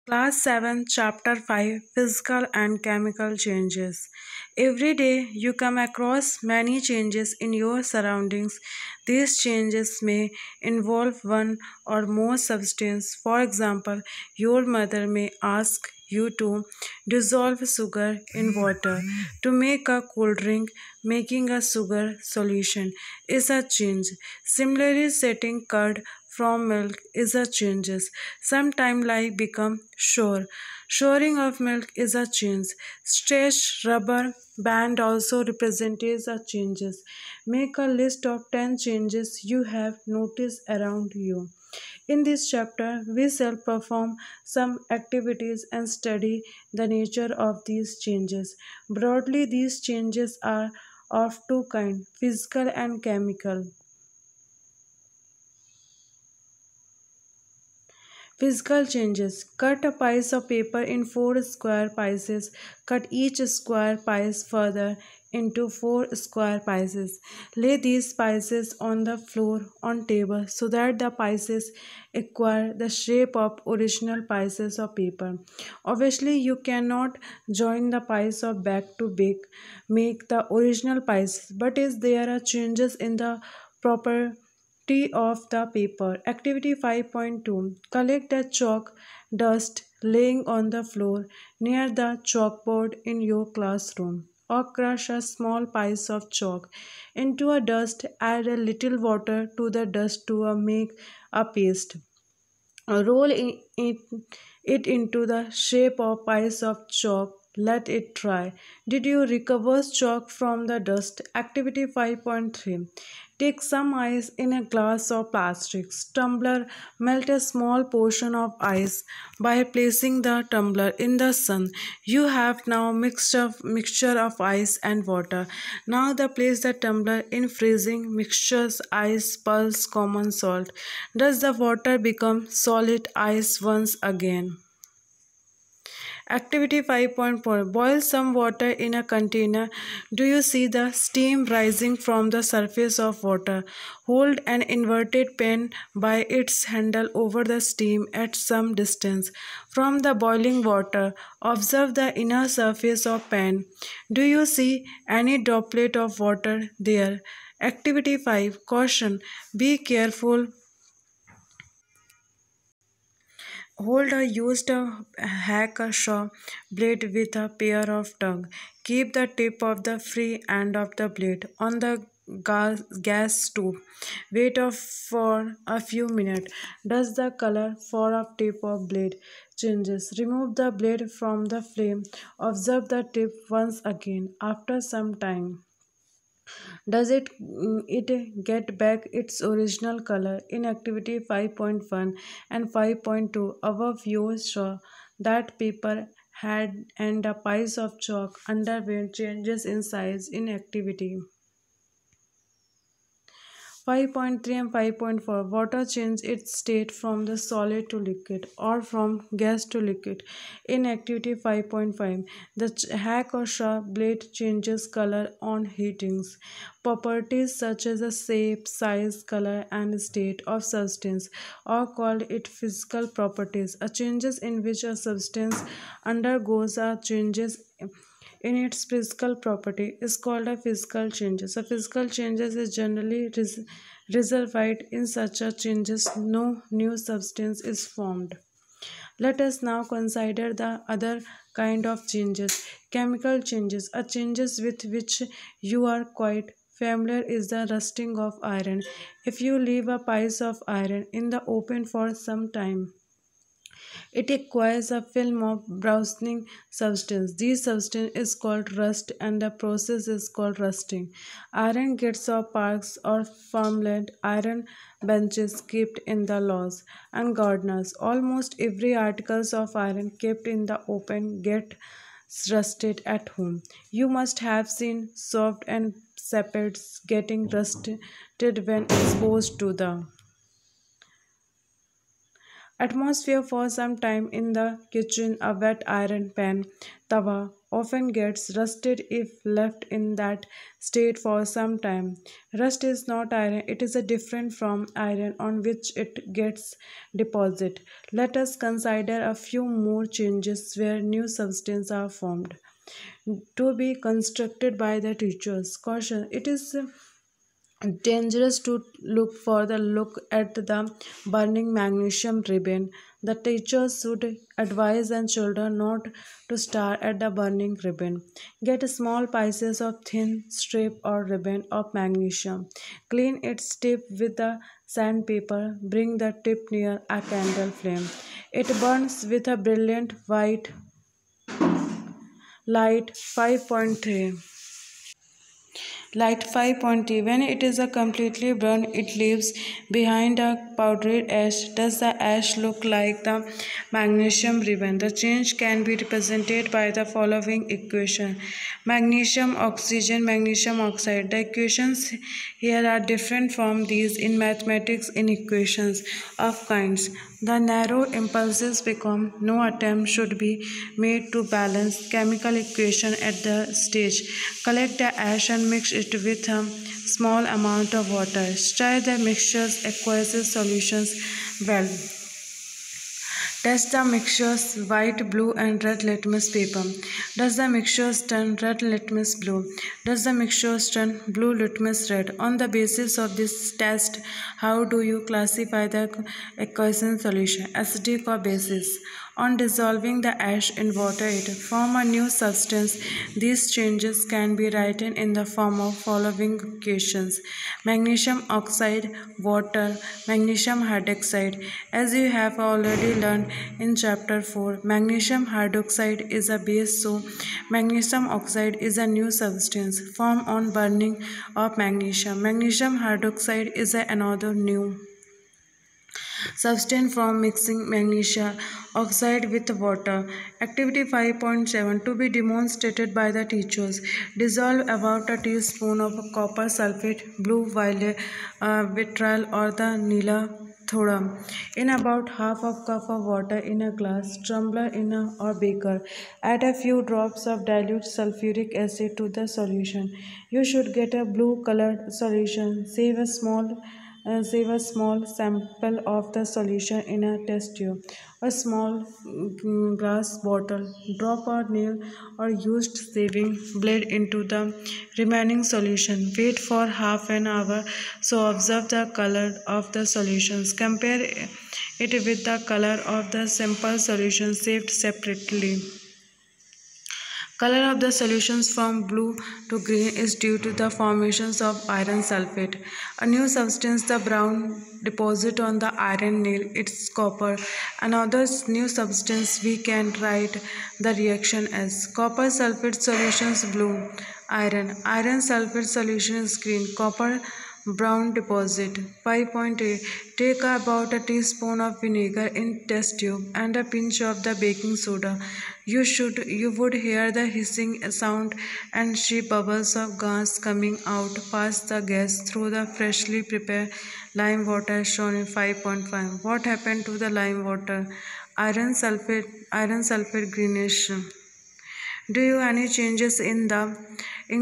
Class 7, Chapter 5, Physical and Chemical Changes. Every day you come across many changes in your surroundings. These changes may involve one or more substance. For example, your mother may ask you to dissolve sugar in water to make a cold drink. Making a sugar solution is a change. Similarly, setting curd from milk is a changes. Sometime like become sure. Shoring of milk is a change. Stretch rubber band also represents a changes. Make a list of 10 changes you have noticed around you. In this chapter, we shall perform some activities and study the nature of these changes. Broadly, these changes are of two kinds, physical and chemical. Physical changes. Cut a piece of paper in 4 square pieces. Cut each square piece further into 4 square pieces. Lay these pieces on the floor on table so that the pieces acquire the shape of original pieces of paper. Obviously, you cannot join the piece of back to back, make the original pieces, but is there are changes in the proper of the paper. Activity 5.2. Collect the chalk dust laying on the floor near the chalkboard in your classroom. Or crush a small piece of chalk into a dust. Add a little water to the dust to make a paste. Roll it into the shape of piece of chalk. Let it dry. Did you recover chalk from the dust? Activity 5.3. Take some ice in a glass of plastic tumbler. Melt a small portion of ice by placing the tumbler in the sun. You have now mixture of ice and water. Now place the tumbler in freezing mixtures ice, pulse, common salt. Does the water become solid ice once again? Activity 5.4. Boil some water in a container. Do you see the steam rising from the surface of water? Hold an inverted pen by its handle over the steam at some distance from the boiling water. Observe the inner surface of pen. Do you see any droplet of water there? Activity 5. Caution. Be careful. Hold a used hacksaw blade with a pair of tongue. Keep the tip of the free end of the blade on the gas stove. Wait for a few minutes. Does the color for a tip of blade changes? Remove the blade from the flame. Observe the tip once again after some time. Does it get back its original color? In activity 5.1 and 5.2, our viewers saw that paper had and a piece of chalk underwent changes in size in activity 5.3 and 5.4. Water changes its state from the solid to liquid or from gas to liquid. In activity 5.5, the hack or sharp blade changes color on heatings. Properties such as the shape, size, color, and state of substance are called its physical properties. A changes in which a substance undergoes a changes in its physical property is called a physical changes. A physical changes is generally resulted in such a changes no new substance is formed. Let us now consider the other kind of changes. Chemical changes. A changes with which you are quite familiar is the rusting of iron. If you leave a piece of iron in the open for some time, it acquires a film of browning substance. This substance is called rust and the process is called rusting. Iron gates of parks or farmland, iron benches kept in the laws and gardeners. Almost every articles of iron kept in the open gets rusted at home. You must have seen soft and saplets getting rusted when exposed to the atmosphere for some time. In the kitchen, a wet iron pan, tawa, often gets rusted if left in that state for some time. Rust is not iron, it is a different from iron on which it gets deposited. Let us consider a few more changes where new substances are formed to be constructed by the teachers. Caution: it is dangerous to look at the burning magnesium ribbon. The teachers should advise and children not to stare at the burning ribbon. Get small pieces of thin strip or ribbon of magnesium. Clean its tip with the sandpaper. Bring the tip near a candle flame. It burns with a brilliant white light 5.3. Light 5.3. When it is a completely burned, it leaves behind a powdered ash. Does the ash look like the magnesium ribbon? The change can be represented by the following equation. Magnesium, oxygen, magnesium oxide. The equations here are different from these in mathematics in equations of kinds. The narrow impulses become no attempt should be made to balance chemical equation at the stage. Collect the ash and mix it with a small amount of water. Stir the mixtures aqueous solutions well. Test the mixtures white, blue and red litmus paper. Does the mixture turn red litmus blue? Does the mixture turn blue litmus red? On the basis of this test, how do you classify the aqueous solution, acidic or basic? On dissolving the ash in water, it form a new substance. These changes can be written in the form of following equations: magnesium oxide, water, magnesium hydroxide. As you have already learned in chapter 4, magnesium hydroxide is a base, so magnesium oxide is a new substance formed on burning of magnesium. Magnesium hydroxide is another new substance from mixing magnesium oxide with water. Activity 5.7 to be demonstrated by the teachers. Dissolve about a teaspoon of copper sulfate, blue violet, vitriol or the nila thoda in about half a cup of water in a glass tumbler or beaker. Add a few drops of dilute sulfuric acid to the solution. You should get a blue colored solution. Save a small sample of the solution in a test tube, a small glass bottle. Drop a nail or used shaving blade into the remaining solution. Wait for half an hour, so observe the color of the solutions. Compare it with the color of the simple solution saved separately. Color of the solutions from blue to green is due to the formations of iron sulfate. A new substance, the brown deposit on the iron nail, it's copper. Another new substance, we can write the reaction as copper sulfate solutions blue, iron sulfate solution is green, copper brown deposit. 5.8. Take about a teaspoon of vinegar in test tube and a pinch of the baking soda. You would hear the hissing sound and see bubbles of gas coming out past the gas through the freshly prepared lime water shown in 5.5. What happened to the lime water? Iron sulfate greenish. Do you any changes in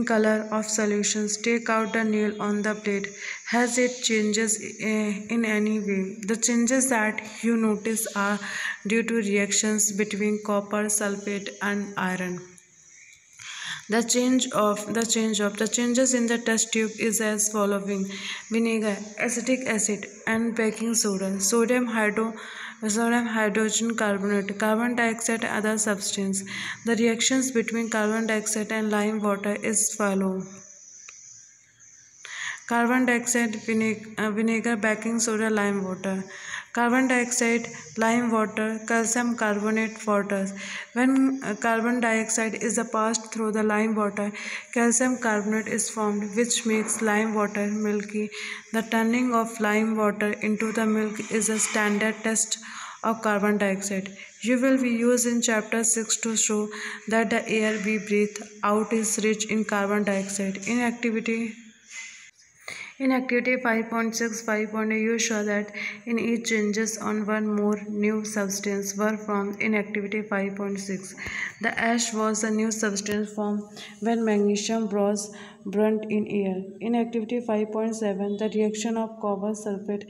color of solutions? Take out the nail on the blade. Has it changes in any way? The changes that you notice are due to reactions between copper sulfate and iron. The changes in the test tube is as following: vinegar, acetic acid, and baking soda, sodium hydrogen carbonate, carbon dioxide, other substance. The reactions between carbon dioxide and lime water is follow: carbon dioxide, vinegar, baking soda, lime water. Carbon dioxide, lime water, calcium carbonate, water. When carbon dioxide is passed through the lime water, calcium carbonate is formed, which makes lime water milky. The turning of lime water into the milk is a standard test of carbon dioxide. You will be used in chapter 6 to show that the air we breathe out is rich in carbon dioxide. In activity In activity 5.6, 5.8, you show that in each changes on one more new substance were formed in activity 5.6. The ash was a new substance formed when magnesium was burnt in air. In activity 5.7, the reaction of copper sulfate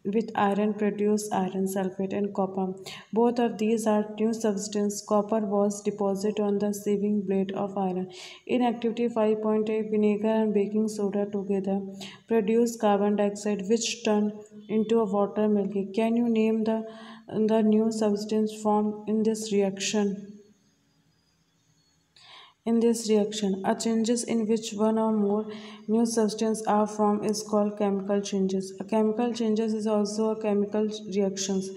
with iron produce iron sulfate and copper. Both of these are new substances. Copper was deposited on the sieving blade of iron. In activity 5.8, vinegar and baking soda together produce carbon dioxide which turn into a water milky. Can you name the new substance formed in this reaction? In this reaction, a changes in which one or more new substances are formed is called chemical changes. A chemical changes is also a chemical reactions.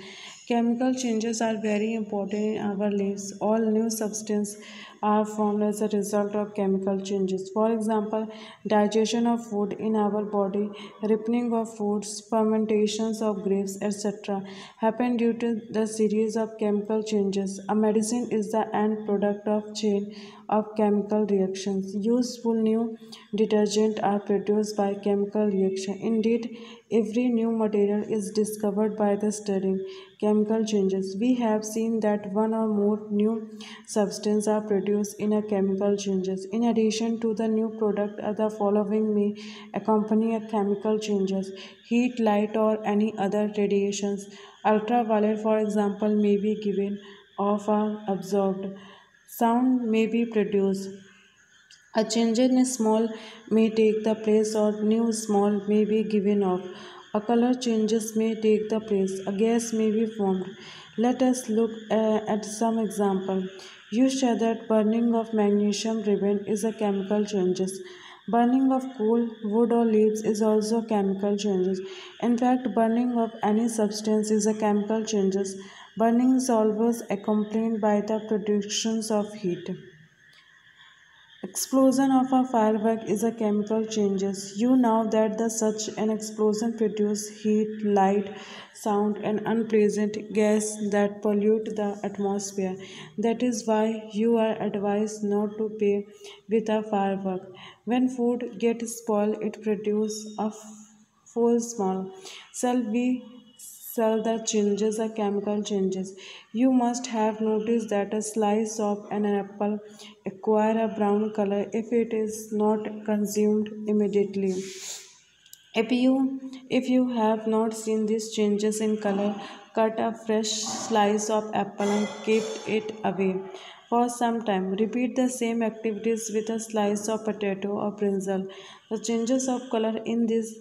Chemical changes are very important in our lives. All new substances are formed as a result of chemical changes. For example, digestion of food in our body, ripening of fruits, fermentations of grapes, etc. happen due to the series of chemical changes. A medicine is the end product of chain of chemical reactions. Useful new detergents are produced by chemical reaction. Indeed, every new material is discovered by the studying chemical changes. We have seen that one or more new substances are produced in a chemical changes. In addition to the new product, the following may accompany a chemical changes: heat, light, or any other radiations. Ultraviolet, for example, may be given off or absorbed. Sound may be produced. A change in small may take the place or new small may be given off. A color changes may take the place. A gas may be formed. Let us look at some example. You said that burning of magnesium ribbon is a chemical changes. Burning of coal, wood or leaves is also chemical changes. In fact, burning of any substance is a chemical changes. Burning is always accompanied by the productions of heat. Explosion of a firework is a chemical changes. You know that the such an explosion produces heat, light, sound and unpleasant gas that pollute the atmosphere. That is why you are advised not to play with a firework. When food gets spoiled, it produces a full small. Shall we sell the changes are chemical changes? You must have noticed that a slice of an apple acquire a brown color if it is not consumed immediately. If you have not seen these changes in color, cut a fresh slice of apple and keep it away for some time. Repeat the same activities with a slice of potato or brinjal. The changes of color in these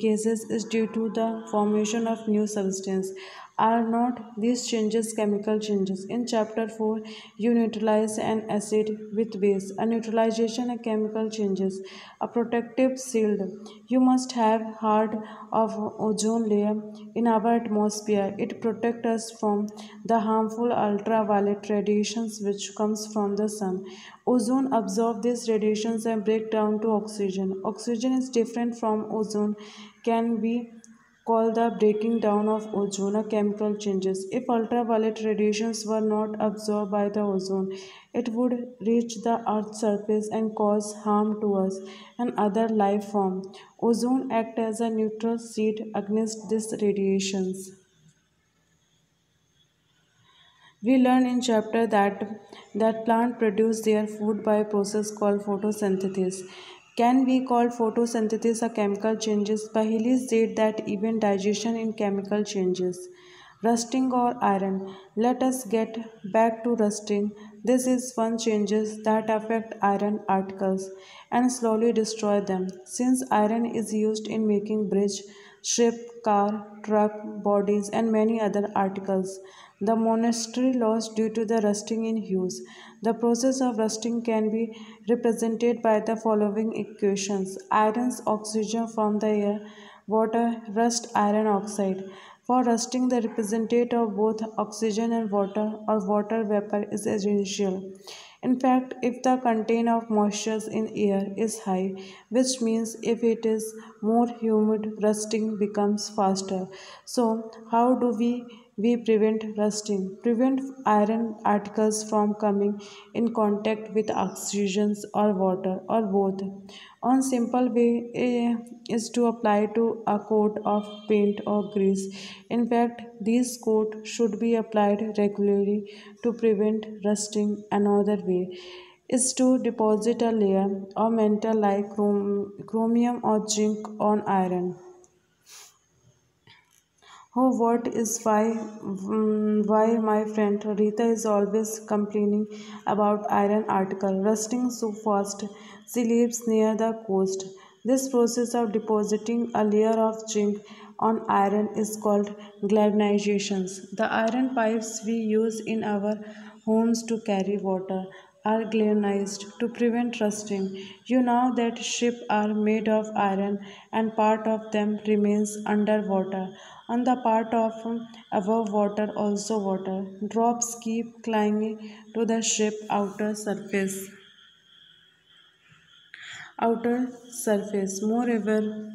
cases is due to the formation of new substance. Are not these changes chemical changes? In chapter 4, you neutralize an acid with base. A neutralization of chemical changes. A protective shield. You must have heard of ozone layer in our atmosphere. It protects us from the harmful ultraviolet radiations which comes from the sun. Ozone absorbs these radiations and break down to oxygen. Oxygen is different from ozone, can be called the breaking down of ozone or chemical changes. If ultraviolet radiations were not absorbed by the ozone, it would reach the Earth's surface and cause harm to us and other life forms. Ozone acts as a neutral shield against these radiations. We learn in chapter that plant produce their food by a process called photosynthesis. Can we call photosynthesis a chemical changes? Bahili said that even digestion in chemical changes. Rusting or iron. Let us get back to rusting. This is one changes that affect iron particles and slowly destroy them. Since iron is used in making bridge, ship, car, truck, bodies and many other articles, the monastery lost due to the rusting in hues. The process of rusting can be represented by the following equations. Iron's oxygen from the air, water, rust iron oxide. For rusting, the representative of both oxygen and water or water vapor is essential. In fact, if the content of moisture in air is high, which means if it is more humid, rusting becomes faster. So, how do we we prevent rusting. Prevent iron articles from coming in contact with oxygen or water or both. One simple way is to apply to a coat of paint or grease. In fact, this coat should be applied regularly to prevent rusting. Another way is to deposit a layer of metal like chromium or zinc on iron. Oh, what is why my friend Rita is always complaining about iron article rusting so fast. She lives near the coast. This process of depositing a layer of zinc on iron is called galvanization. The iron pipes we use in our homes to carry water are galvanized to prevent rusting. You know that ships are made of iron and part of them remains underwater. On the part of above water also water. Drops keep clinging to the ship outer surface. Moreover,